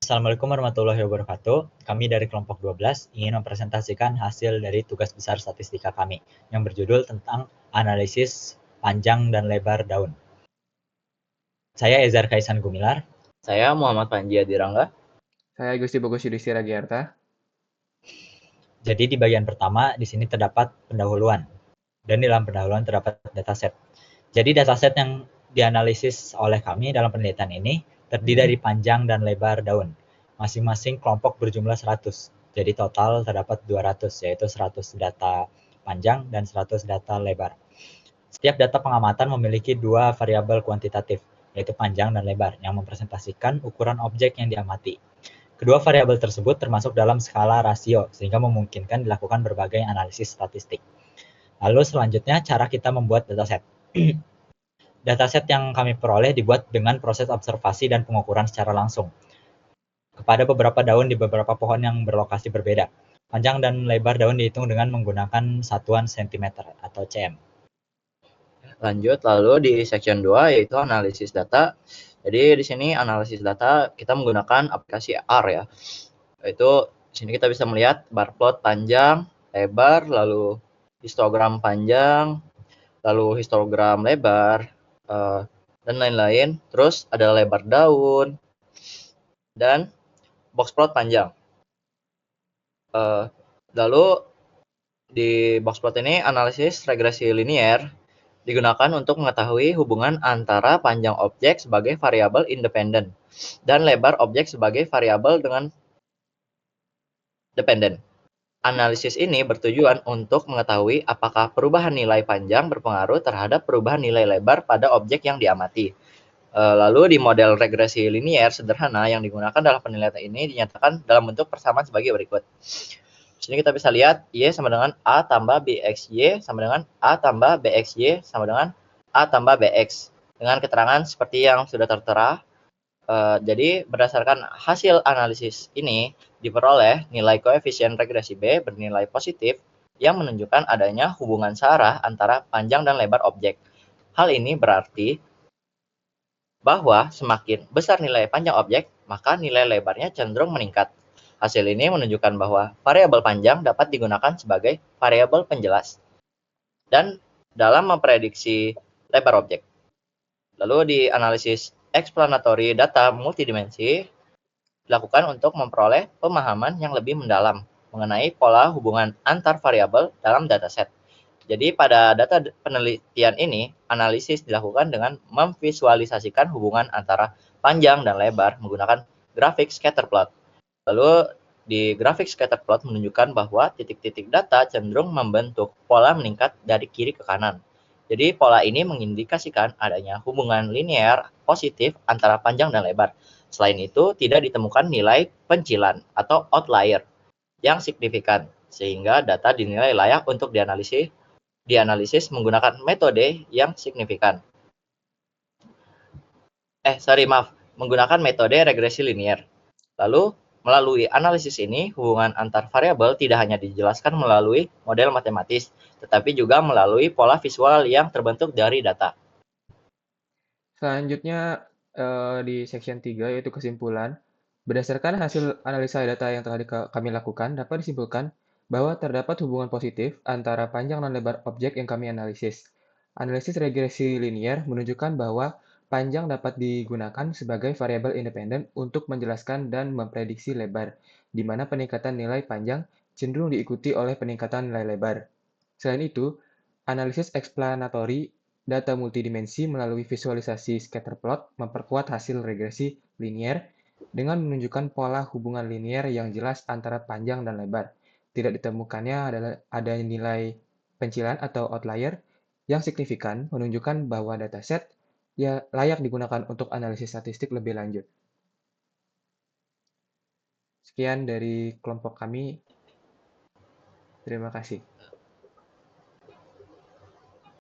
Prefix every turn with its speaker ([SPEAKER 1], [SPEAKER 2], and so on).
[SPEAKER 1] Assalamualaikum warahmatullahi wabarakatuh. Kami dari kelompok 12 ingin mempresentasikan hasil dari tugas besar statistika kami yang berjudul tentang analisis panjang dan lebar daun. Saya Ezar Kaisan Gumilar.
[SPEAKER 2] Saya Muhammad Panji Adirangga.
[SPEAKER 3] Saya Gusti Bagus Yudhistira Giarta.
[SPEAKER 1] Jadi di bagian pertama di sini terdapat pendahuluan dan di dalam pendahuluan terdapat dataset. Jadi dataset yang dianalisis oleh kami dalam penelitian ini terdiri dari panjang dan lebar daun. Masing-masing kelompok berjumlah 100. Jadi total terdapat 200, yaitu 100 data panjang dan 100 data lebar. Setiap data pengamatan memiliki dua variabel kuantitatif, yaitu panjang dan lebar, yang mempresentasikan ukuran objek yang diamati. Kedua variabel tersebut termasuk dalam skala rasio, sehingga memungkinkan dilakukan berbagai analisis statistik. Lalu selanjutnya cara kita membuat dataset. Dataset yang kami peroleh dibuat dengan proses observasi dan pengukuran secara langsung kepada beberapa daun di beberapa pohon yang berlokasi berbeda. Panjang dan lebar daun dihitung dengan menggunakan satuan cm atau cm.
[SPEAKER 2] Lanjut lalu di section 2 yaitu analisis data. Jadi di sini analisis data kita menggunakan aplikasi R ya. Yaitu di sini kita bisa melihat bar plot panjang, lebar, lalu histogram panjang, lalu histogram lebar, dan lain-lain. Terus ada lebar daun dan box plot panjang. Lalu di box plot ini analisis regresi linier digunakan untuk mengetahui hubungan antara panjang objek sebagai variabel independen dan lebar objek sebagai variabel dengan dependen. Analisis ini bertujuan untuk mengetahui apakah perubahan nilai panjang berpengaruh terhadap perubahan nilai lebar pada objek yang diamati. Lalu di model regresi linier sederhana yang digunakan dalam penelitian ini dinyatakan dalam bentuk persamaan sebagai berikut. Di sini kita bisa lihat Y sama dengan A tambah BXY sama dengan A tambah BXY sama dengan A tambah BX. Dengan keterangan seperti yang sudah tertera. Jadi berdasarkan hasil analisis ini diperoleh nilai koefisien regresi B bernilai positif yang menunjukkan adanya hubungan searah antara panjang dan lebar objek. Hal ini berarti bahwa semakin besar nilai panjang objek, maka nilai lebarnya cenderung meningkat. Hasil ini menunjukkan bahwa variabel panjang dapat digunakan sebagai variabel penjelas dan dalam memprediksi lebar objek. Lalu di analisis explanatory data multidimensi dilakukan untuk memperoleh pemahaman yang lebih mendalam mengenai pola hubungan antar variabel dalam dataset. Jadi pada data penelitian ini, analisis dilakukan dengan memvisualisasikan hubungan antara panjang dan lebar menggunakan grafik scatter plot. Lalu di grafik scatter plot menunjukkan bahwa titik-titik data cenderung membentuk pola meningkat dari kiri ke kanan. Jadi pola ini mengindikasikan adanya hubungan linear positif antara panjang dan lebar. Selain itu, tidak ditemukan nilai pencilan atau outlier yang signifikan, sehingga data dinilai layak untuk dianalisis menggunakan metode yang signifikan. Menggunakan metode regresi linier. Lalu, melalui analisis ini, hubungan antar variabel tidak hanya dijelaskan melalui model matematis, tetapi juga melalui pola visual yang terbentuk dari data.
[SPEAKER 3] Selanjutnya di section 3 yaitu kesimpulan. Berdasarkan hasil analisa data yang telah kami lakukan, dapat disimpulkan bahwa terdapat hubungan positif antara panjang dan lebar objek yang kami analisis. Analisis regresi linier menunjukkan bahwa panjang dapat digunakan sebagai variabel independen untuk menjelaskan dan memprediksi lebar, di mana peningkatan nilai panjang cenderung diikuti oleh peningkatan nilai lebar. Selain itu, analisis explanatory data multidimensi melalui visualisasi scatter plot memperkuat hasil regresi linier dengan menunjukkan pola hubungan linier yang jelas antara panjang dan lebar. Tidak ditemukannya ada nilai pencilan atau outlier yang signifikan, menunjukkan bahwa dataset ya layak digunakan untuk analisis statistik lebih lanjut. Sekian dari kelompok kami. Terima kasih.